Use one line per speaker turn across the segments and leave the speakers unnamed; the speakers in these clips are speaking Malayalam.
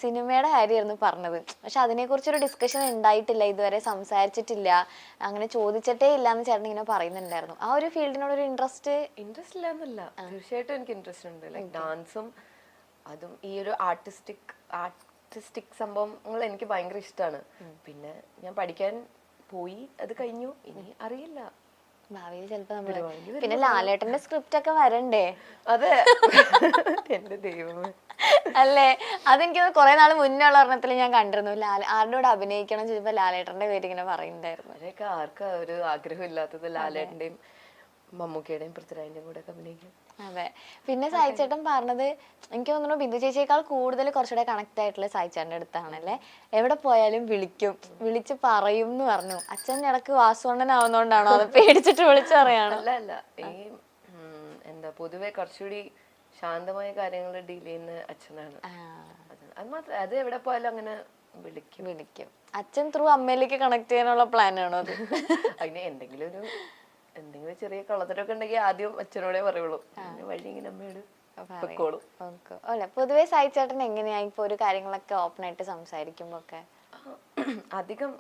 സിനിമയുടെ കാര്യമായിരുന്നു പറഞ്ഞത്. പക്ഷെ അതിനെക്കുറിച്ചൊരു ഡിസ്കഷൻ ഉണ്ടായിട്ടില്ല, ഇതുവരെ സംസാരിച്ചിട്ടില്ല, അങ്ങനെ ചോദിച്ചിട്ടേ ഇല്ല എന്ന് ചേട്ടൻ ഇങ്ങനെ പറയുന്നുണ്ടായിരുന്നു. ആ ഒരു ഫീൽഡിനോട് ഒരു ഇൻട്രസ്റ്റ്
ഇല്ല എന്നല്ല, തീർച്ചയായിട്ടും എനിക്ക് ഇൻട്രസ്റ്റ് ഉണ്ട്. ലൈക്ക് ഡാൻസും അതും ഈ ഒരു ആർട്ടിസ്റ്റിക് സംഭവങ്ങൾ എനിക്ക് ഭയങ്കര ഇഷ്ടമാണ്. പിന്നെ ഞാൻ പഠിക്കാൻ പോയി, അത് കഴിഞ്ഞു, ഇനി അറിയില്ല
ഭാവിയിൽ ചിലപ്പോ നമ്മള്. പിന്നെ ലാലേട്ടന്റെ സ്ക്രിപ്റ്റ് ഒക്കെ വരണ്ടേ?
അതെ. എന്റെ ദൈവമേ,
അല്ലേ? അതെനിക്ക് കുറെ നാൾ മുന്നേ ഉള്ള ഒരെണ്ണത്തിൽ ഞാൻ കണ്ടിരുന്നു. ആരുടെ കൂടെ അഭിനയിക്കണം ചോദിച്ചപ്പോ ലാലേട്ടന്റെ പേര് ഇങ്ങനെ പറയുന്നുണ്ടായിരുന്നു.
അവരെയൊക്കെ ആർക്കാ ഒരു ആഗ്രഹം ഇല്ലാത്തത് ലാലേട്ടന്റെയും മമ്മൂക്കയുടെയും പൃഥ്വിരാജിന്റെയും കൂടെ ഒക്കെ അഭിനയിക്കും.
അതെ. പിന്നെ സായിച്ചേട്ടൻ പറഞ്ഞത് എനിക്ക് തോന്നുന്നു ബിന്ദു ചേച്ചിയേക്കാൾ കൂടുതൽ കുറച്ചുകൂടെ കണക്ട് ആയിട്ടുള്ള സായിച്ചേട്ടൻ്റെ അടുത്താണല്ലേ. എവിടെ പോയാലും വിളിച്ച് പറയും എന്ന് പറഞ്ഞു. അച്ഛൻ ഇടക്ക് വാസുവണ്ണനാവുന്നോണ്ടാണോ അത് പേടിച്ചിട്ട് വിളിച്ചു പറയാണ്?
അല്ല, ഈ എന്താ പൊതുവെ കുറച്ചുകൂടി ശാന്തമായ കാര്യങ്ങൾ ഡീൽ ചെയ്യുന്ന അച്ഛനാണ്. അത് മാത്രം, അത് എവിടെ പോയാലും അങ്ങനെ വിളിക്കും.
അച്ഛൻ ത്രൂ അമ്മയിലേക്ക് കണക്ട് ചെയ്യാനുള്ള പ്ലാൻ ആണോ അത്?
അതിന് എന്തെങ്കിലും ചെറിയ കളത്തരൊക്കെ ഉണ്ടെങ്കിൽ ആദ്യം അച്ഛനോടെ പറയുള്ളൂ, വഴി ഇങ്ങനെ അമ്മയോട് പൊക്കോളും.
അല്ല, പൊതുവെ സായിച്ചേട്ടൻ എങ്ങനെയാ ഇപ്പൊ ഒരു കാര്യങ്ങളൊക്കെ ഓപ്പൺ ആയിട്ട് സംസാരിക്കുമ്പോ ഒക്കെ?
അധികം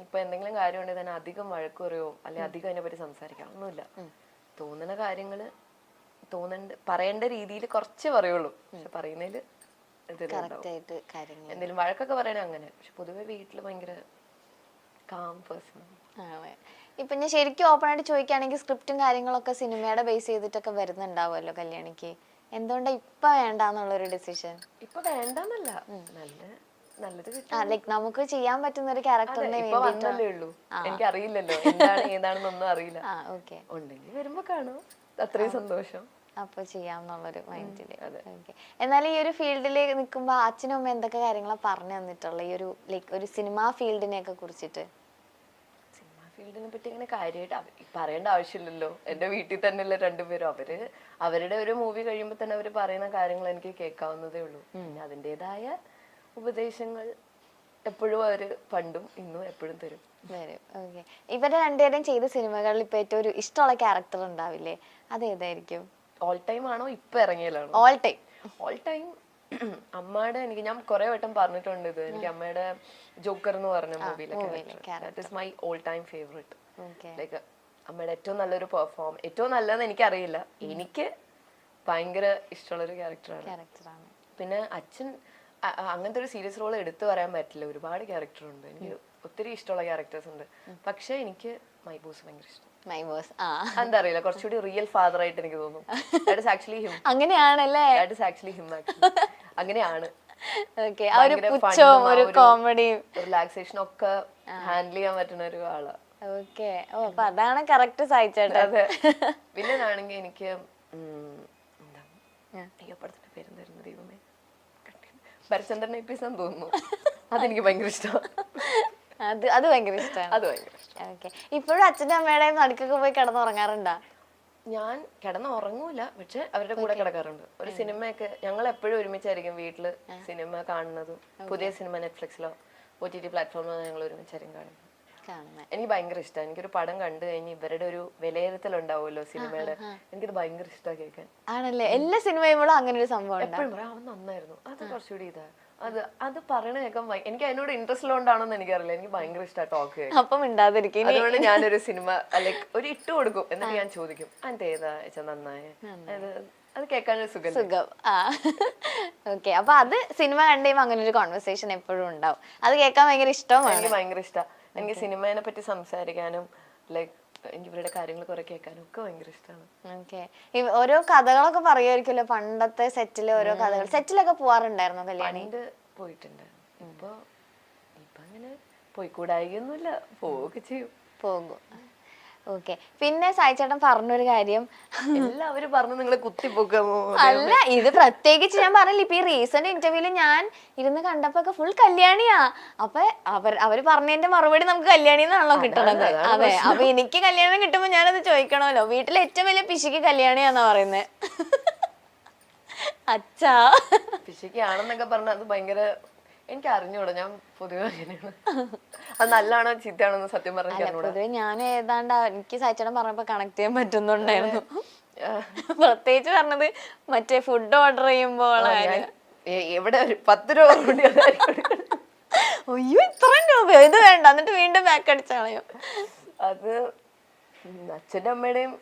ഇപ്പൊ എന്തെങ്കിലും കാര്യം ഉണ്ടെങ്കിൽ തന്നെ അധികം വഴക്ക് പറയുമോ അല്ലെ അധികം അതിനെ പറ്റി സംസാരിക്കാം ഒന്നുമില്ല. തോന്നുന്ന കാര്യങ്ങള് പറയേണ്ട രീതിയിൽ കുറച്ച് പറയുള്ളൂ. പക്ഷെ പറയുന്നതില് എന്തെങ്കിലും വഴക്കൊക്കെ പറയണേ അങ്ങനെ. പക്ഷെ പൊതുവെ വീട്ടില് ഭയങ്കര കാം പേഴ്സൺ
ആണ്. ഇപ്പൊ ഞാൻ ശരിക്കും ഓപ്പൺ ആയിട്ട് ചോദിക്കുകയാണെങ്കിൽ സ്ക്രിപ്റ്റും കാര്യങ്ങളൊക്കെ സിനിമയുടെ ബേസ് ചെയ്തിട്ടൊക്കെ വരുന്നുണ്ടാവുമല്ലോ കല്യാണിക്ക്. എന്തുകൊണ്ടാ ഇപ്പൊ വേണ്ടെന്നുള്ളൊരു ഡിസിഷൻ?
ഇപ്പൊ വേണ്ടെന്നല്ല, നല്ലത്
ലൈക് നമുക്ക് ചെയ്യാൻ പറ്റുന്ന ഒരു ക്യാരക്ടറിനെ
വന്നല്ലേ ഉള്ളൂ. എനിക്ക് അറിയില്ലല്ലോ ഏതാണെന്നൊന്നും അറിയില്ല. ഉണ്ടെങ്കിൽ വരുമ്പോ കാണും, അത്രയും സന്തോഷം.
അപ്പൊ ചെയ്യാന്നുള്ളൊരു മൈൻഡില്. എന്നാൽ ഈ ഒരു ഫീൽഡിൽ നിൽക്കുമ്പോ അച്ഛനും അമ്മ എന്തൊക്കെ കാര്യങ്ങളാണ് പറഞ്ഞു തന്നിട്ടുള്ള ഈ ഒരു ലൈക് ഒരു സിനിമാ ഫീൽഡിനെ ഒക്കെ കുറിച്ചിട്ട്?
ഫീൽഡിനെ പറ്റി അങ്ങനെ കാര്യമായിട്ട് പറയേണ്ട ആവശ്യമില്ലല്ലോ. എന്റെ വീട്ടിൽ തന്നെയല്ലേ രണ്ടുപേരും. അവരുടെ ഒരു മൂവി കഴിയുമ്പോൾ തന്നെ അവർ പറയുന്ന കാര്യങ്ങൾ എനിക്ക് കേൾക്കാവുന്നതേ ഉള്ളൂ. പിന്നെ അതിൻ്റെതായ ഉപദേശങ്ങൾ എപ്പോഴും അവര് പണ്ടും ഇന്നും എപ്പോഴും തരും.
ഇവരെ രണ്ടുപേരും ചെയ്ത സിനിമകളിൽ ഇപ്പൊ ഏറ്റവും ഒരു ഇഷ്ടമുള്ള ക്യാരക്ടർ ഉണ്ടാവില്ലേ, അതേതായിരിക്കും?
ഓൾ ടൈം ആണോ ഇപ്പൊ ഇറങ്ങിയതാണോ? ഓൾ ടൈം അമ്മയുടെ എനിക്ക് ഞാൻ കുറെ വട്ടം പറഞ്ഞിട്ടുണ്ട് ഇത്. എനിക്ക് അമ്മയുടെ ജോക്കർ എന്ന് പറഞ്ഞ മൂവിയിലെ that is my all time favourite. Like അമ്മയുടെ ഏറ്റവും നല്ലൊരു പെർഫോം, ഏറ്റവും നല്ലതെന്ന് എനിക്കറിയില്ല, എനിക്ക് ഭയങ്കര ഇഷ്ടമുള്ളൊരു ക്യാരക്ടറാണ്. പിന്നെ അച്ഛൻ അങ്ങനത്തെ ഒരു സീരിയസ് റോൾ എടുത്തു പറയാൻ പറ്റില്ല, ഒരുപാട് ക്യാരക്ടർ ഉണ്ട്. എനിക്ക് ഒത്തിരി ഇഷ്ടമുള്ള ക്യാരക്ടേഴ്സ് ഉണ്ട്. പക്ഷെ എനിക്ക് മൈ ബോസ് ഭയങ്കര ഇഷ്ടം. എന്താ അറിയില്ല, കുറച്ചുകൂടി റിയൽ ഫാദർ ആയിട്ട് എനിക്ക് തോന്നും. That is actually him.
അങ്ങനെയാണല്ലേ?
That is actually him. അങ്ങനെയാണ്. റിലാക്സേഷൻ ഒക്കെ ഹാൻഡിൽ ചെയ്യാൻ പറ്റുന്ന ഒരു ആളാ.
അതാണ് കറക്റ്റ് സായിച്ചേട്ടാ.
പിന്നെ ആണെങ്കിൽ എനിക്ക് എന്താ പടത്തിന്റെ പേരെന്തായിരുന്നു ദൈവമേ, ഭരചന്ദ്രൻ എപ്പിസോഡ് തോന്നുന്നു, അതെനിക്ക് ഭയങ്കര ഇഷ്ടമാണ്.
അത് ഭയങ്കര ഇഷ്ടമാണ്. ഇപ്പോഴും അച്ഛൻ്റെ അമ്മയുടെയും നടുക്കൊക്കെ പോയി കിടന്നുറങ്ങാറുണ്ടോ?
ഞാൻ കിടന്നുറങ്ങൂല, പക്ഷെ അവരുടെ കൂടെ കിടക്കാറുണ്ട്. ഒരു സിനിമയൊക്കെ ഞങ്ങൾ എപ്പോഴും ഒരുമിച്ചായിരിക്കും വീട്ടില് സിനിമ കാണുന്നതും. പുതിയ സിനിമ നെറ്റ്ഫ്ലിക്സിലോ OTT പ്ലാറ്റ്ഫോമിലോ ഞങ്ങൾ ഒരുമിച്ചായിരിക്കും കാണുന്നത്. എനിക്ക് ഭയങ്കര ഇഷ്ടമാണ്. എനിക്കൊരു പടം കണ്ടു കഴിഞ്ഞ് ഇവരുടെ ഒരു വിലയിരുത്തൽ ഉണ്ടാവുമല്ലോ സിനിമയുടെ, എനിക്കത് ഭയങ്കര ഇഷ്ടമാണ് കേൾക്കാൻ.
ആണല്ലേ? എല്ലാ സിനിമയും അങ്ങനെ ഒരു സംഭവം
എപ്പോഴും പറയാം അവൻ നന്നായിരുന്നു, അത് കുറച്ചുകൂടി ഇതാ, അത് പറയണ കേൾക്കാൻ എനിക്ക് അതിനോട് ഇൻട്രസ്റ്റ് ഉള്ളതുകൊണ്ടാണോന്ന് എനിക്കറിയില്ല, എനിക്ക് ഭയങ്കര ഇഷ്ടമാണ് ടോക്ക്. അതുകൊണ്ട് ഞാനൊരു സിനിമ ലൈക്ക് ഒരു ഇട്ട് കൊടുക്കും, എന്നിട്ട് ഞാൻ ചോദിക്കും അതിന്റെ ഏതാ നന്നായ, അത് കേൾക്കാനൊരു സുഖം.
അപ്പൊ അത് സിനിമ കണ്ടുകഴിയുമ്പോൾ അങ്ങനെ ഒരു കോൺവെർസേഷൻ എപ്പോഴും ഉണ്ടാവും. അത് കേൾക്കാൻ ഭയങ്കര ഇഷ്ടമാണ്.
എനിക്ക് ഭയങ്കര ഇഷ്ടമാണ്. എനിക്ക് സിനിമയെ പറ്റി സംസാരിക്കാനും ലൈക്ക് എനിക്ക് ഇവരുടെ കാര്യങ്ങൾ കുറെ കേൾക്കാനും ഒക്കെ ഭയങ്കര ഇഷ്ടമാണ്.
ഓരോ കഥകളൊക്കെ പറയുമായിരിക്കുമല്ലോ പണ്ടത്തെ സെറ്റിലെ ഓരോ കഥകൾ. സെറ്റിലൊക്കെ പോവാറുണ്ടായിരുന്നോ കല്യാണി?
പോയിട്ടുണ്ട്. ഇപ്പൊ അങ്ങനെ പോയിക്കൂടായികയൊന്നുമില്ല, പോവുകയൊക്കെ ചെയ്യും.
പോകും. പിന്നെ സായിച്ചേട്ടൻ പറഞ്ഞൊരു കാര്യം,
എല്ലാവരും പറഞ്ഞു നിങ്ങളെ കുത്തിപ്പൊക്കാമോ?
അല്ല, ഇത് പ്രത്യേകിച്ച് ഞാൻ പറഞ്ഞില്ല, ഇപ്പൊ ഈ റീസെന്റ് ഇന്റർവ്യൂല് ഞാൻ ഇരുന്ന് കണ്ടപ്പോ ഫുൾ കല്യാണിയാ. അപ്പൊ അവര് പറഞ്ഞതിന്റെ മറുപടി നമുക്ക് കല്യാണി എന്നാണല്ലോ കിട്ടണത്. അതെ, അപ്പൊ എനിക്ക് കല്യാണം കിട്ടുമ്പോ ഞാനത് ചോദിക്കണമല്ലോ. വീട്ടിലെ ഏറ്റവും വലിയ പിശുക്ക് കല്യാണിയാന്നാ പറയുന്നത്. അച്ഛാ
പിശുക്കാണെന്നൊക്കെ പറഞ്ഞ അത് ഭയങ്കര എനിക്ക് അറിഞ്ഞൂടാ. ഞാൻ പൊതുവെ അങ്ങനെയാണ്. അത് നല്ലതാണോ ചീത്തയാണോ സത്യം പറഞ്ഞാൽ
ഞാൻ ഏതാണ്ട് എനിക്ക് സായിച്ചേട്ടൻ പറഞ്ഞപ്പോ കണക്ട് ചെയ്യാൻ പറ്റുന്നുണ്ടായിരുന്നു. പ്രത്യേകിച്ച് പറഞ്ഞത് മറ്റേ ഫുഡ് ഓർഡർ ചെയ്യുമ്പോൾ
എവിടെ ഒരു 10 രൂപ കൊണ്ട്
അയ്യോ ഇത്രയും രൂപയോ, ഇത് വേണ്ട, എന്നിട്ട് വീണ്ടും ബാക്ക് അടിച്ച് കളയും.
അത് അച്ഛൻ്റെ അമ്മയുടെയും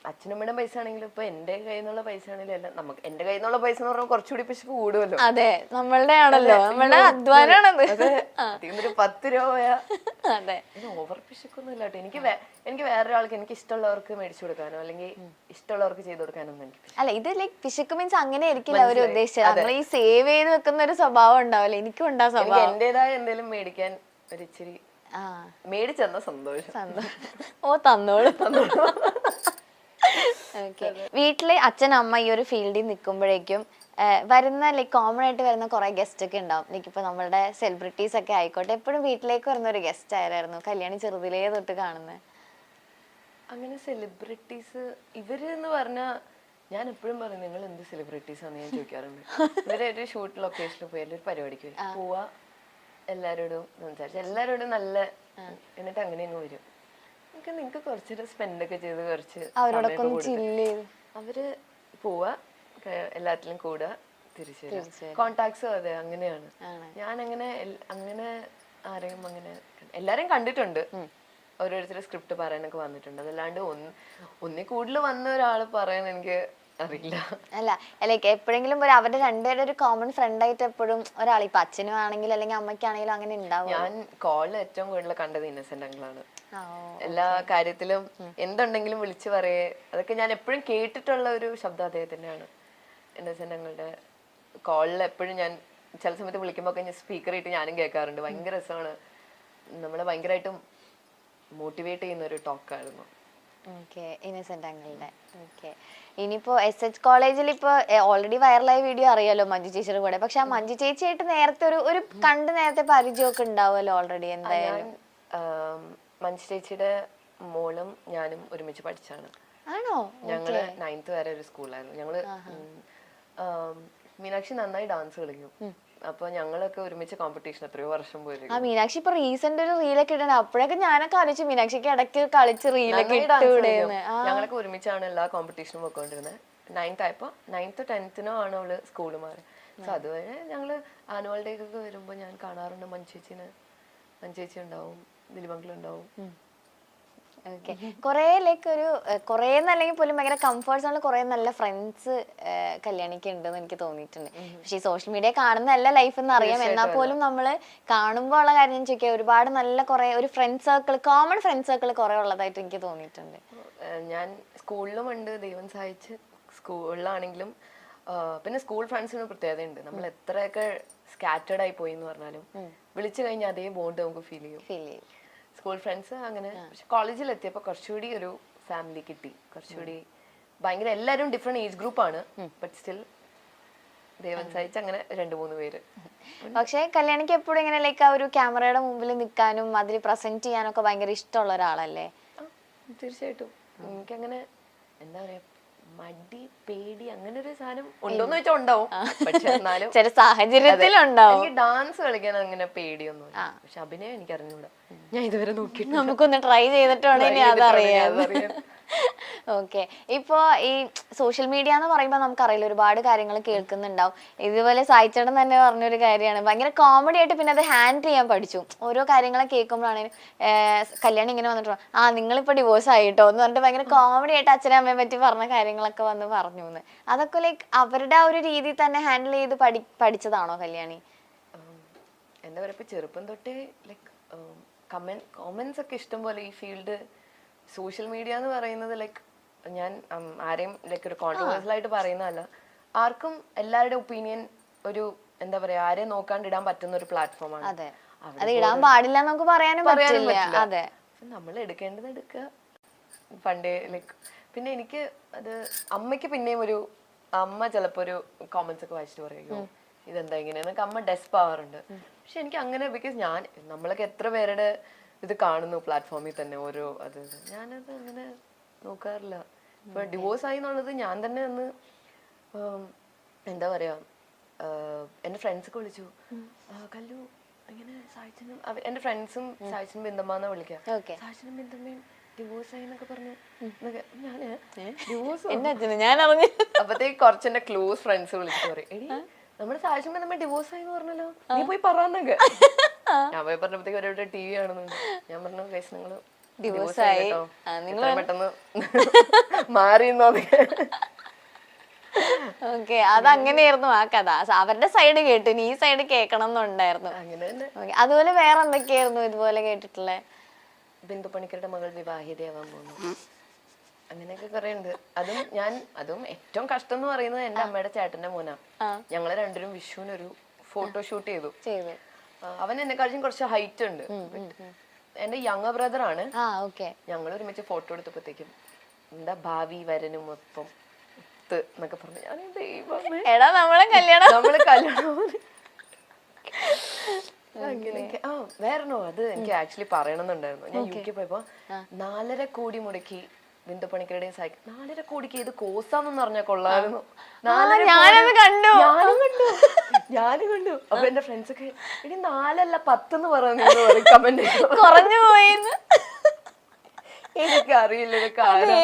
അച്ഛനമ്മയുടെ പൈസ ആണെങ്കിലും ഇപ്പൊ എന്റെ കയ്യിൽ നിന്നുള്ള പൈസ ആണെങ്കിലും എല്ലാം നമുക്ക് എന്റെ കയ്യിൽ നിന്നുള്ള പൈസ എന്ന് പറഞ്ഞാൽ കുറച്ചുകൂടി പിശുക്ക് കൂടുമല്ലോ.
അതെ, നമ്മളുടെ ആണല്ലോ, നമ്മളുടെ അധ്വാനാണത്.
ഒരു 10 രൂപയാ.
അതെ,
ഓവർ പിശുക്കൊന്നും ഇല്ല കേട്ടോ. എനിക്ക് വേറൊരാൾക്ക് എനിക്ക് ഇഷ്ടമുള്ളവർക്ക് മേടിച്ചു കൊടുക്കാനോ അല്ലെങ്കിൽ ഇഷ്ടമുള്ളവർക്ക് ചെയ്തു കൊടുക്കാനൊന്നും എനിക്ക്
അല്ല. ഇത് ലൈക്ക് പിശുക്ക് മീൻസ് അങ്ങനെ ആയിരിക്കില്ല അവര് ഉദ്ദേശിച്ചത്. നമ്മൾ ഈ സേവ് ചെയ്ത് വെക്കുന്ന ഒരു സ്വഭാവം ഉണ്ടാവില്ല. എനിക്കും ഉണ്ടാ സ്വഭാവം.
എന്റേതായ എന്തെങ്കിലും മേടിക്കാൻ ഒരു ഇച്ചിരി മേടിച്ചെന്ന സന്തോഷം.
ഓ തന്നോളൂ. ഓക്കെ. വീട്ടില് അച്ഛൻ അമ്മ ഈ ഒരു ഫീൽഡിൽ നിൽക്കുമ്പോഴേക്കും വരുന്ന ലൈക്ക് കോമൺ ആയിട്ട് വരുന്ന കുറെ ഗസ്റ്റ് ഒക്കെ ഉണ്ടാവും. ലൈക്ക് ഇപ്പൊ നമ്മളുടെ സെലിബ്രിറ്റീസ് ഒക്കെ ആയിക്കോട്ടെ, എപ്പോഴും വീട്ടിലേക്ക് വരുന്ന ഒരു ഗസ്റ്റ് ആയിരുന്നു കല്യാണി ചെറുതിലേ തൊട്ട് കാണുന്നത്?
അങ്ങനെ സെലിബ്രിറ്റീസ് ഇവര് എന്ന് പറഞ്ഞാ ഞാൻ എപ്പോഴും പറയും നിങ്ങൾ എന്ത് സെലിബ്രിറ്റീസ് ആണെന്ന് ഞാൻ ചോദിക്കാറുണ്ട്. ഇവരെ ഒരു ഷൂട്ട് ലൊക്കേഷനിൽ പോയി ഒരു പരിപാടിക്ക് പോവാ, എല്ലാരോടും സംസാരിച്ചു, എല്ലാരോടും നല്ല, എന്നിട്ട് അങ്ങനെ അങ്ങ് വരും. നിങ്ങക്ക് കുറച്ചൊരു സ്പെൻഡ് ഒക്കെ ചെയ്ത് കുറച്ച് അവര് പോവാ, എല്ലാത്തിലും കൂടുക, തിരിച്ചു വരും. കോണ്ടാക്ട്സും അതെ അങ്ങനെയാണ്. ഞാൻ അങ്ങനെ ആരെയും അങ്ങനെ എല്ലാരെയും കണ്ടിട്ടുണ്ട്, ഓരോരുത്തർ സ്ക്രിപ്റ്റ് പറയാനൊക്കെ വന്നിട്ടുണ്ട്. അതല്ലാണ്ട് ഒന്നിൽ കൂടുതൽ വന്ന ഒരാള് പറയാൻ എനിക്ക് അറിയില്ല.
അല്ല ലൈക്ക് എപ്പോഴെങ്കിലും അവരുടെ രണ്ടുപേരുടെ ഒരു കോമൺ ഫ്രണ്ട് ആയിട്ട് എപ്പോഴും ഒരാൾ, ഇപ്പൊ അച്ഛനും ആണെങ്കിലും അല്ലെങ്കിൽ അമ്മയ്ക്കാണെങ്കിലും അങ്ങനെ ഉണ്ടാവും.
ഞാൻ കോളിൽ ഏറ്റവും കൂടുതൽ കണ്ടത് ഇന്നസെന്റ് അങ്കിളാണ്. എല്ലാ കാര്യത്തിലും എന്തുണ്ടെങ്കിലും വിളിച്ചു പറയേ, അതൊക്കെ ഞാൻ എപ്പോഴും കേട്ടിട്ടുള്ള ഒരു ശബ്ദം അദ്ദേഹത്തിന്റെയാണ്. ഇന്നസെന്റ് അങ്കിളുടെ കോളിൽ എപ്പോഴും ഞാൻ ചില സമയത്ത് വിളിക്കുമ്പോൾ ഒക്കെ സ്പീക്കർ ഇട്ട് ഞാനും കേൾക്കാറുണ്ട്. ഭയങ്കര രസമാണ്, നമ്മളെ ഭയങ്കരമായിട്ടും മോട്ടിവേറ്റ് ചെയ്യുന്ന ഒരു ടോക്കായിരുന്നു.
ഓക്കെ, ഇന്നസെന്റ് അങ്കിളുടെ. ഓക്കെ, ഇനിയിപ്പോ SH കോളേജിൽ ഇപ്പൊ ഓൾറെഡി വൈറലായ വീഡിയോ അറിയാലോ മഞ്ജു ചേച്ചിയുടെ കൂടെ. പക്ഷെ ആ മഞ്ജു ചേച്ചിയായിട്ട് നേരത്തെ ഒരു കണ്ട് നേരത്തെ പരിചയമൊക്കെ ഉണ്ടാവുമല്ലോ ഓൾറെഡി. എന്തായാലും
മഞ്ജു ചേച്ചിയുടെ മോളും ഞാനും ഒരുമിച്ച് പഠിച്ചാണ്.
ആണോ?
ഞങ്ങള് 9th വരെ ഒരു സ്കൂളായിരുന്നു. ഞങ്ങള് മീനാക്ഷി നന്നായി ഡാൻസ് കളിക്കും. അപ്പൊ ഞങ്ങളൊക്കെ ഒരുമിച്ച് കോമ്പറ്റീഷൻ എത്രയോ വർഷം പോയി.
ആ മീനാക്ഷി ഇപ്പൊ റീസെന്റ് ഒരു റീലൊക്കെ ഇടണം. അപ്പോഴൊക്കെ ഞാനൊക്കെ ആലോചിച്ചു മീനാക്ഷിക്ക് ഇടയ്ക്ക് കളിച്ച് റീലൊക്കെ ഇട്ടുകൂടെയെന്ന്.
ഞങ്ങളൊക്കെ ഒരുമിച്ചാണ് എല്ലാ കോമ്പറ്റീഷനും പോയിക്കൊണ്ടിരുന്നത്. 9th 10th ആണ് അവള് സ്കൂള് മാറി. സോ അതുവരെ ഞങ്ങള് ആനുവൽ ഡേ ഒക്കെ വരുമ്പോ ഞാൻ കാണാറുണ്ട് മഞ്ജു ചേച്ചി ഉണ്ടാവും, ദിലീപങ്കിളുണ്ടാവും.
ഓക്കെ, കൊറേ ലൈക്ക് കൊറേ എന്നല്ലെങ്കിൽ പോലും ഭയങ്കര കംഫർട്ട്സ് ഉള്ള കുറെ നല്ല ഫ്രണ്ട്സ് കല്യാണിക്ക് ഉണ്ടെന്ന് എനിക്ക് തോന്നിയിട്ടുണ്ട്. പക്ഷെ ഈ സോഷ്യൽ മീഡിയ കാണുന്ന എല്ലാ ലൈഫ് എന്ന് അറിയാം, എന്നാൽ പോലും നമ്മള് കാണുമ്പോൾ ഉള്ള കാര്യം ഞാൻ ചോദിക്കാം, ഒരുപാട് നല്ല കുറെ ഒരു friend circle, common friend circle കുറെ ഉള്ളതായിട്ട് എനിക്ക് തോന്നിയിട്ടുണ്ട്.
ഞാൻ സ്കൂളിലും ഉണ്ട്, ദൈവം സഹായിച്ച് സ്കൂളിലാണെങ്കിലും. പിന്നെ സ്കൂൾ ഫ്രണ്ട്സിന് പ്രത്യേകതയുണ്ട്. നമ്മൾ എത്രയൊക്കെ സ്കാറ്റേർഡ് ആയി പോയി എന്ന് പറഞ്ഞാലും വിളിച്ചു കഴിഞ്ഞാൽ അതേ ബോണ്ട് നമുക്ക് ഫീൽ ചെയ്യും. സ്കൂൾ ഫ്രണ്ട്സ് അങ്ങനെ. പക്ഷെ കോളേജിൽ എത്തിയപ്പോൾ കുറച്ചുകൂടി ഒരു ഫാമിലി കിട്ടി. കുറച്ചുകൂടി ഭയങ്കര എല്ലാവരും ഡിഫറെന്റ് ഏജ് ഗ്രൂപ്പാണ്, ബട്ട് സ്റ്റിൽ ദൈവം സഹിച്ച് അങ്ങനെ 2-3 പേര്.
പക്ഷെ കല്യാണിക്ക് എപ്പോഴും ഇങ്ങനെ ലൈക്ക് ആ ഒരു ക്യാമറയുടെ മുമ്പിൽ നിൽക്കാനും അതിൽ പ്രസന്റ് ചെയ്യാനൊക്കെ ഭയങ്കര ഇഷ്ടമുള്ള ഒരാളല്ലേ?
തീർച്ചയായിട്ടും. എനിക്കങ്ങനെ എന്താ പറയാ, മടി പേടി അങ്ങനെ ഒരു സാധനം ഉണ്ടോന്ന് വെച്ചാൽ ഉണ്ടാവും. പക്ഷെ എന്നാലും
ചില സാഹചര്യത്തിലുണ്ടാവും.
എനിക്ക് ഡാൻസ് കളിക്കാൻ അങ്ങനെ പേടിയൊന്നും, പക്ഷെ അഭിനയം എനിക്ക് അറിഞ്ഞൂടാ. ഞാൻ ഇതുവരെ നോക്കിയിട്ട്
നമുക്കൊന്ന് ട്രൈ ചെയ്തിട്ടുണ്ടെങ്കിൽ അതറിയാം. ഓക്കെ, ഇപ്പോ ഈ സോഷ്യൽ മീഡിയ എന്ന് പറയുമ്പോൾ നമുക്കറിയില്ല, ഒരുപാട് കാര്യങ്ങൾ കേൾക്കുന്നുണ്ടാവും. ഇതുപോലെ സായിച്ചേട്ടൻ തന്നെ പറഞ്ഞൊരു കാര്യമാണ്, ഭയങ്കര കോമഡി ആയിട്ട് പിന്നെ അത് ഹാൻഡിൽ ചെയ്യാൻ പഠിച്ചു. ഓരോ കാര്യങ്ങളെ കേൾക്കുമ്പോഴാണ് കല്യാണം ഇങ്ങനെ വന്നിട്ട് നിങ്ങളിപ്പോ ഡിവോഴ്സ് ആയിട്ടോ എന്ന് പറഞ്ഞിട്ട് ഭയങ്കര കോമഡി ആയിട്ട് അച്ഛനും അമ്മയെ പറ്റി പറഞ്ഞ കാര്യങ്ങളൊക്കെ വന്ന് പറഞ്ഞു എന്ന്. അതൊക്കെ ലൈക്ക് അവരുടെ ആ ഒരു രീതിയിൽ തന്നെ ഹാൻഡിൽ ചെയ്ത് പഠിച്ചതാണോ കല്യാണി?
എന്താ പറയുക, ഇപ്പൊ ചെറുപ്പം തൊട്ടേ ലൈക്ക് കോമന്റ്സ് ഒക്കെ ഇഷ്ടം പോലെ ഈ ഫീൽഡ്. സോഷ്യൽ മീഡിയ എന്ന് പറയുന്നത് ലൈക്ക് ഞാൻ ആരെയും ലൈക്ക് ഒരു കോൺട്രവേഴ്സൽ ആയിട്ട് പറയുന്നതല്ല, ആർക്കും എല്ലാവരുടെ ഒപ്പീനിയൻ ഒരു എന്താ പറയാ ആരെയും നോക്കാണ്ട് ഇടാൻ പറ്റുന്ന ഒരു പ്ലാറ്റ്ഫോമാണ്.
അത് ഇടാൻ പാടില്ല നമുക്ക് പറയാനും പറ്റില്ല. അതെ,
നമ്മൾ എടുക്കേണ്ടത് എടുക്കുക. പണ്ടേ ലൈക്ക് പിന്നെ എനിക്ക് അത് അമ്മയ്ക്ക് പിന്നെയും ഒരു അമ്മ ചിലപ്പോ ഒരു കോമന്റ്സ് ഒക്കെ വായിച്ചിട്ട് പറയുമോ ഇതെന്താ ഇങ്ങനെ എന്നൊക്കെ അമ്മ ഡെസ്പ് ആവാറുണ്ട്. പക്ഷെ എനിക്ക് അങ്ങനെ ബിക്കോസ് നമ്മളൊക്കെ എത്ര പേരുടെ ഇത് കാണുന്നു പ്ലാറ്റ്ഫോമിൽ തന്നെ ഓരോ ഞാനത് അങ്ങനെ നോക്കാറില്ല. ഇപ്പൊ ഡിവോഴ്സ് ആയി എന്നുള്ളത് ഞാൻ തന്നെ ഒന്ന് എന്താ പറയാ, എന്റെ ഫ്രണ്ട്സ് ഒക്കെ വിളിച്ചു, കല്ലു ഇങ്ങനെ സായിച്ചനും എന്റെ ഫ്രണ്ട്സും സായിച്ചനും ബിന്ദമ്മാന്നാ വിളിക്കുക, സായിച്ചനും ബിന്ദമ്മയും ഡിവോഴ്സ് ആയി എന്നൊക്കെ പറഞ്ഞു. ഞാൻ അറിഞ്ഞു. അപ്പത്തേക്ക് കുറച്ച് എന്റെ ക്ലോസ് ഫ്രണ്ട്സ് വിളിച്ചിട്ട് പറയും, എടി നമ്മുടെ സാക്ഷ്യം നമ്മൾ ഡിവോഴ്സ് ആയി പറഞ്ഞല്ലോ, നീ പോയി പറഞ്ഞൊക്കെ. ഞാൻ പോയി പറഞ്ഞപ്പോഴത്തേക്ക് ഒരാളുടെ ടി വി കാണുന്നുണ്ട്. ഞാൻ പറഞ്ഞു കേസ് നിങ്ങള് ഡിവോഴ്സ് ആയി കേട്ടോ, നിങ്ങൾ പെട്ടെന്ന് മാറിയെന്നോ.
ഓക്കെ, അതങ്ങനെയായിരുന്നു ആ കഥ. അവരുടെ സൈഡ് കേട്ടു, നീ സൈഡ് കേൾക്കണം എന്നുണ്ടായിരുന്നു.
അങ്ങനെ തന്നെ.
അതുപോലെ വേറെ എന്തൊക്കെയായിരുന്നു ഇതുപോലെ കേട്ടിട്ടുള്ളത്?
ബിന്ദു പണിക്കരുടെ മകൾ വിവാഹിതയാവാൻ പോകുന്നു, അങ്ങനെയൊക്കെ കുറെ ഉണ്ട്. അതും ഏറ്റവും കഷ്ടം എന്ന് പറയുന്നത് എന്റെ അമ്മയുടെ ചേട്ടന്റെ മോനാ. ഞങ്ങള് രണ്ടുപേരും വിഷുവിനൊരു ഫോട്ടോഷൂട്ട് ചെയ്തു. അവൻ എന്നെക്കാളും കുറച്ച് ഹൈറ്റ് ഉണ്ട്, എന്റെ യങ് ബ്രദർ ആണ്. ഞങ്ങൾ ഒരുമിച്ച് ഫോട്ടോ എടുത്തപ്പോഴത്തേക്കും എന്താ ഭാവി വരനും മൊത്തം എന്നൊക്കെ പറഞ്ഞു. ഞാൻ നമ്മളെ കല്യാണം അങ്ങനെയൊക്കെ. വേറെന്നോ അത് എനിക്ക് ആക്ച്വലി പറയണമെന്നുണ്ടായിരുന്നു. ഞാൻ UK പോയപ്പോ 4.5 കോടി മുടക്കി ബിന്ദു പണിക്കരുടെയും സൈക്കിൾ 4.5 കോടിക്ക് ഇത് കോസാന്ന് പറഞ്ഞാൽ കൊള്ളായിരുന്നു. ഞാനും കണ്ടു. അപ്പൊ എന്റെ ഫ്രണ്ട്സ് ഒക്കെ ഇനി 4 അല്ല 10 എന്ന് പറഞ്ഞു കമന്റ്
കുറഞ്ഞു പോയിന്ന്.
എനിക്കറിയില്ല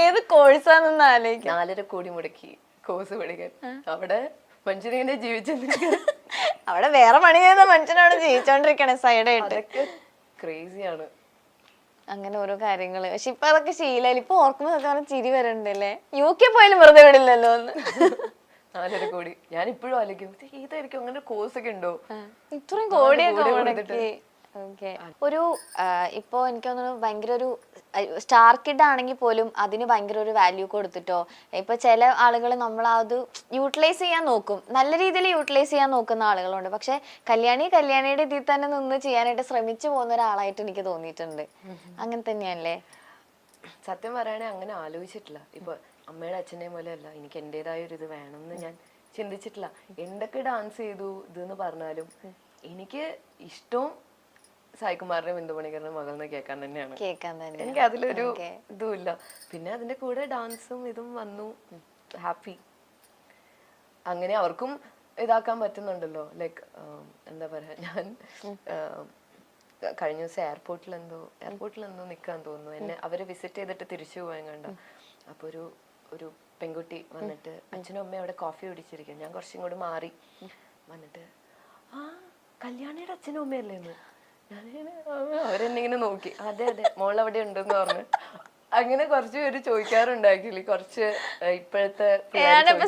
ഏത് കോഴ്സാണെന്ന് ആലോചിക്കും.
4.5 കോടി മുടക്കി കോഴ്സ് പഠിക്കാൻ. അവിടെ മനുഷ്യനിങ്ങനെ ജീവിച്ചു,
അവിടെ വേറെ പണി ചെയ്ത മനുഷ്യനാണ് ജീവിച്ചോണ്ടിരിക്കണേ സൈഡായിട്ട്.
ക്രേസിയാണ്
അങ്ങനെ ഓരോ കാര്യങ്ങള്. പക്ഷെ ഇപ്പൊ അതൊക്കെ ശീലം. ഇപ്പൊ ഓർക്കുമ്പോ ചിരി വരണ്ടല്ലേ. UK പോയാലും വെറുതെ വിടില്ലല്ലോ എന്ന്.
4.5 കോടി ഞാൻ ഇപ്പോഴും ആലോചിക്കും, ഇതായിരിക്കും അങ്ങനെ കോഴ്സ് ഒക്കെ ഉണ്ടോ,
ഇത്രയും കോടിയൊക്കെ. ഒരു ഇപ്പോ എനിക്ക് തോന്നുന്നു ഭയങ്കര ഒരു സ്റ്റാർ കിഡ് ആണെങ്കിൽ പോലും അതിന് ഭയങ്കര ഒരു വാല്യൂ കൊടുത്തിട്ടോ. ഇപ്പൊ ചില ആളുകൾ നമ്മളത് യൂട്ടിലൈസ് ചെയ്യാൻ നോക്കും, നല്ല രീതിയിൽ യൂട്ടിലൈസ് ചെയ്യാൻ നോക്കുന്ന ആളുകളുണ്ട്. പക്ഷെ കല്യാണിയുടെ ഇതിൽ തന്നെ നിന്ന് ചെയ്യാനായിട്ട് ശ്രമിച്ചു പോകുന്ന ഒരാളായിട്ട് എനിക്ക് തോന്നിയിട്ടുണ്ട്. അങ്ങനെ തന്നെയല്ലേ?
സത്യം പറയുകയാണെങ്കിൽ അങ്ങനെ ആലോചിച്ചിട്ടില്ല. ഇപ്പൊ അമ്മയുടെ അച്ഛനെ പോലെ അല്ല, എനിക്ക് എന്റേതായ ഒരു ഇത് വേണമെന്ന് ഞാൻ ചിന്തിച്ചിട്ടില്ല. എന്തൊക്കെ ഡാൻസ് ചെയ്തു ഇതെന്ന് പറഞ്ഞാലും എനിക്ക് ഇഷ്ടവും സായികുമാറിന്റെ ബിന്ദു പണിക്കറിന്റെ മകളെന്ന് കേൾക്കാൻ തന്നെയാണ്. എനിക്ക് അതിലൊരു ഇതുമില്ല. പിന്നെ അതിന്റെ കൂടെ ഡാൻസും ഇതും വന്നു, ഹാപ്പി. അങ്ങനെ അവർക്കും ഇതാക്കാൻ പറ്റുന്നുണ്ടല്ലോ. ലൈക്ക് എന്താ പറയാ, ഞാൻ കഴിഞ്ഞ ദിവസം എയർപോർട്ടിൽ എന്തോ നിൽക്കാൻ തോന്നുന്നു. എന്നെ അവര് വിസിറ്റ് ചെയ്തിട്ട് തിരിച്ചു പോയാൻ കണ്ട. അപ്പൊ ഒരു പെൺകുട്ടി വന്നിട്ട് അച്ഛനും അമ്മയും അവിടെ കോഫി കുടിച്ചിരിക്കും. ഞാൻ കുറച്ചും കൂടി മാറി വന്നിട്ട് കല്യാണിയുടെ അച്ഛനും അമ്മയല്ലേ എന്ന്. അവരെന്നിങ്ങനെ നോക്കി, അതെ മോളവിടെ ഉണ്ടെന്ന് പറഞ്ഞു. അങ്ങനെ കുറച്ച് പേര് ചോദിക്കാറുണ്ടാക്കില്ലേ, കുറച്ച് ഇപ്പോഴത്തെ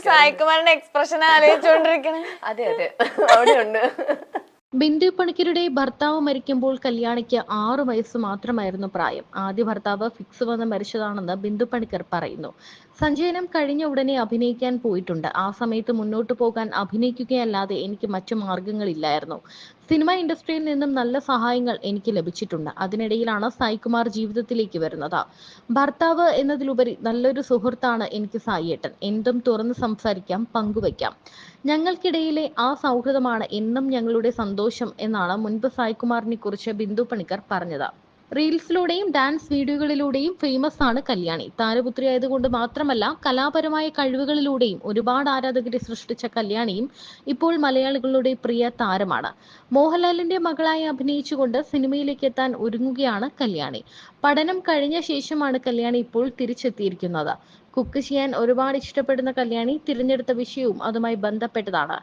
സായികുമാറിന്റെ എക്സ്പ്രഷൻ ആലോചിച്ചോണ്ടിരിക്കണേ.
അതെ അവിടെ ഉണ്ട്.
ബിന്ദു പണിക്കരുടെ ഭർത്താവ് മരിക്കുമ്പോൾ കല്യാണിക്ക് 6 വയസ്സ് മാത്രമായിരുന്നു പ്രായം. ആദ്യ ഭർത്താവ് ഫിക്സ് വന്ന് മരിച്ചതാണെന്ന് ബിന്ദു പണിക്കർ പറയുന്നു. സഞ്ചയനം കഴിഞ്ഞ ഉടനെ അഭിനയിക്കാൻ പോയിട്ടുണ്ട്. ആ സമയത്ത് മുന്നോട്ട് പോകാൻ അഭിനയിക്കുകയല്ലാതെ എനിക്ക് മറ്റു മാർഗങ്ങളില്ലായിരുന്നു. സിനിമ ഇൻഡസ്ട്രിയിൽ നിന്നും നല്ല സഹായങ്ങൾ എനിക്ക് ലഭിച്ചിട്ടുണ്ട്. അതിനിടയിലാണ് സായികുമാർ ജീവിതത്തിലേക്ക് വരുന്നത്. ഭർത്താവ് എന്നതിലുപരി നല്ലൊരു സുഹൃത്താണ് എനിക്ക് സായിയേട്ടൻ. എന്തും തുറന്ന് സംസാരിക്കാം, പങ്കുവയ്ക്കാം. ഞങ്ങൾക്കിടയിലെ ആ സൗഹൃദമാണ് എന്നും ഞങ്ങളുടെ സന്തോഷം എന്നാണ് മുൻപ് സായികുമാറിനെ കുറിച്ച് ബിന്ദു പണിക്കർ പറഞ്ഞത്. റീൽസിലൂടെയും ഡാൻസ് വീഡിയോകളിലൂടെയും ഫേമസ് ആണ് കല്യാണി. താരപുത്രി ആയതുകൊണ്ട് മാത്രമല്ല, കലാപരമായ കഴിവുകളിലൂടെയും ഒരുപാട് ആരാധകരെ സൃഷ്ടിച്ച കല്യാണിയും ഇപ്പോൾ മലയാളികളുടെ പ്രിയ താരമാണ്. മോഹൻലാലിന്റെ മകളായി അഭിനയിച്ചുകൊണ്ട് സിനിമയിലേക്ക് എത്താൻ ഒരുങ്ങുകയാണ് കല്യാണി. പഠനം കഴിഞ്ഞ ശേഷമാണ് കല്യാണി ഇപ്പോൾ തിരിച്ചെത്തിയിരിക്കുന്നത്. കുക്ക് ചെയ്യാൻ ഒരുപാട് ഇഷ്ടപ്പെടുന്ന കല്യാണി തിരഞ്ഞെടുത്ത വിഷയവും അതുമായി ബന്ധപ്പെട്ടതാണ്.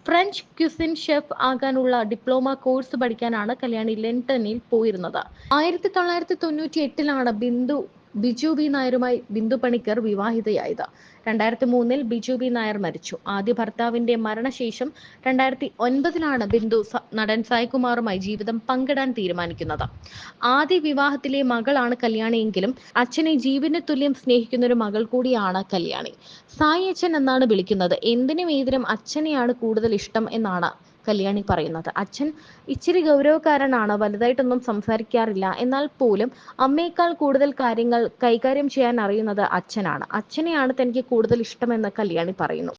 ഫ്രഞ്ച് ക്യുസിൻ ഷെഫ് ആകാനുള്ള ഡിപ്ലോമ കോഴ്സ് പഠിക്കാനാണ് കല്യാണി ലണ്ടനിൽ പോയിരുന്നത്. 1998 ബിജു ബി നായരുമായി ബിന്ദു പണിക്കർ വിവാഹിതയായത്. 2003 ബിജു ബി നായർ മരിച്ചു. ആദ്യ ഭർത്താവിന്റെ മരണശേഷം 2009 ബിന്ദു നടൻ സായികുമാറുമായി ജീവിതം പങ്കിടാൻ തീരുമാനിക്കുന്നത്. ആദ്യ വിവാഹത്തിലെ മകളാണ് കല്യാണിയെങ്കിലും അച്ഛനെ ജീവന് തുല്യം സ്നേഹിക്കുന്ന ഒരു മകൾ കൂടിയാണ് കല്യാണി. സായി അച്ഛൻ എന്നാണ് വിളിക്കുന്നത്. എന്തിനും ഏതിനും അച്ഛനെയാണ് കൂടുതൽ ഇഷ്ടം എന്നാണ് കല്യാണി പറയുന്നത്. അച്ഛൻ ഇച്ചിരി ഗൗരവക്കാരനാണ്, വലുതായിട്ടൊന്നും സംസാരിക്കാറില്ല. എന്നാൽ പോലും അമ്മയേക്കാൾ കൂടുതൽ കാര്യങ്ങൾ കൈകാര്യം ചെയ്യാൻ അറിയുന്നത് അച്ഛനാണ്. അച്ഛനെയാണ് തനിക്ക് കൂടുതൽ ഇഷ്ടമെന്ന് കല്യാണി പറയുന്നു.